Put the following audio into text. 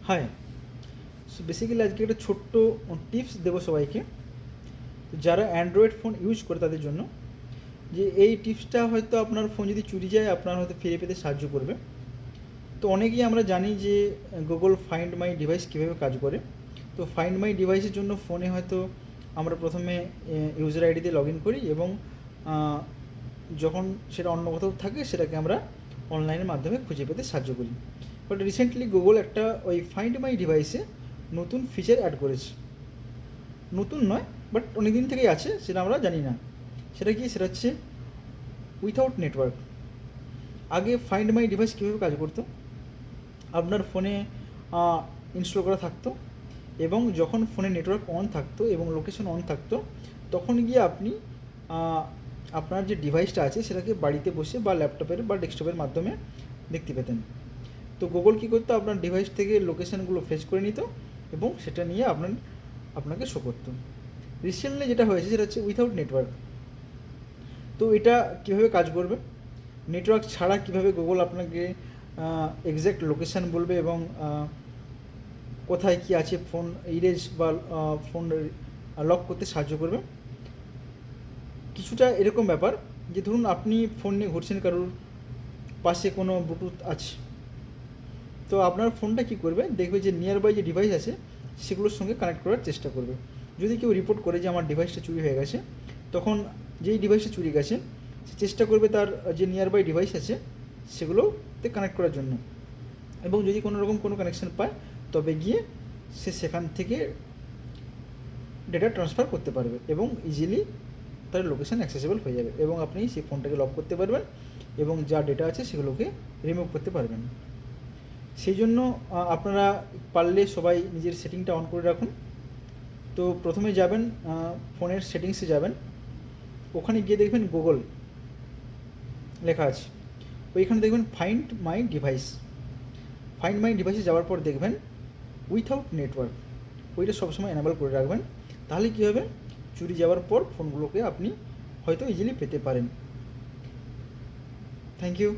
High. So basically আজকে একটা ছোট্ট টিপস দেবো সবাইকে, যারা অ্যান্ড্রয়েড ফোন ইউজ করে তাদের জন্য। যে এই টিপসটা হয়তো আপনার ফোন যদি চুরি যায় আপনার হয়তো ফিরে পেতে সাহায্য করবে। তো অনেকেই আমরা জানি যে গুগল ফাইন্ড মাই ডিভাইস কীভাবে কাজ করে। তো ফাইন্ড মাই ডিভাইসের জন্য ফোনে হয়তো আমরা প্রথমে ইউজার আইডি দিয়ে লগ ইন করি এবং যখন সেটা অন্য কোথাও থাকে সেটাকে আমরা অনলাইনের মাধ্যমে খুঁজে পেতে সাহায্য করি। বাট রিসেন্টলি গুগল একটা ওই ফাইন্ড মাই ডিভাইসে নতুন ফিচার অ্যাড করেছে। নতুন নয়, বাট অনেক দিন থেকেই আছে, সেটা আমরা জানি না। সেটা কি? সেটা হচ্ছে উইথাউট নেটওয়ার্ক। আগে ফাইন্ড মাই ডিভাইস কীভাবে কাজ করতো, আপনার ফোনে ইনস্টল করা থাকতো এবং যখন ফোনে নেটওয়ার্ক অন থাকতো এবং লোকেশন অন থাকতো তখন গিয়ে আপনি আপনার যে ডিভাইসটা আছে সেটাকে বাড়িতে বসে বা ল্যাপটপের বা ডেস্কটপের মাধ্যমে দেখতে পেতেন। তো গুগল কী করতো, আপনার ডিভাইস থেকে লোকেশানগুলো ফেচ করে নিত এবং সেটা নিয়ে আপনাকে শো করতো। রিসেন্টলি যেটা হয়েছে সেটা হচ্ছে উইথাউট নেটওয়ার্ক। তো এটা কীভাবে কাজ করবে, নেটওয়ার্ক ছাড়া কীভাবে গুগল আপনাকে এক্স্যাক্ট লোকেশান বলবে এবং কোথায় কী আছে ফোন ইরেজ বা ফোন লক করতে সাহায্য করবে। কিছুটা এরকম ব্যাপার যে ধরুন আপনি ফোন নিয়ে ঘুরছেন, কারোর পাশে কোনো ব্লুটুথ আছে, তো আপনার ফোনটা কী করবে, দেখবে যে নিয়ার বাই যে ডিভাইস আছে সেগুলোর সঙ্গে কানেক্ট করার চেষ্টা করবে। যদি কেউ রিপোর্ট করে যে আমার ডিভাইসটা চুরি হয়ে গেছে, তখন যেই ডিভাইসটা চুরি গেছে সে চেষ্টা করবে তার যে নিয়ার বাই ডিভাইস আছে সেগুলোতে কানেক্ট করার জন্য, এবং যদি কোনো রকম কোনো কানেকশান পায় তবে গিয়ে সে সেখান থেকে ডেটা ট্রান্সফার করতে পারবে এবং ইজিলি তার লোকেশান অ্যাক্সেসেবল হয়ে যাবে এবং আপনি সেই ফোনটাকে লক করতে পারবেন এবং যা ডেটা আছে সেগুলোকে রিমুভ করতে পারবেন। সেই জন্য আপনারা পারলে সবাই নিজের সেটিংটা অন করে রাখুন। তো প্রথমে যাবেন ফোনের সেটিংসে যাবেন, ওখানে গিয়ে দেখবেন গুগল লেখা আছে, ওইখানে দেখবেন find my device. Find my ডিভাইসে যাওয়ার পর দেখবেন উইথাউট নেটওয়ার্ক, ওইটা সবসময় এনাবেল করে রাখবেন। তাহলে কী হবে, চুরি যাওয়ার পর ফোনগুলোকে আপনি হয়তো ইজিলি পেতে পারেন। Thank you.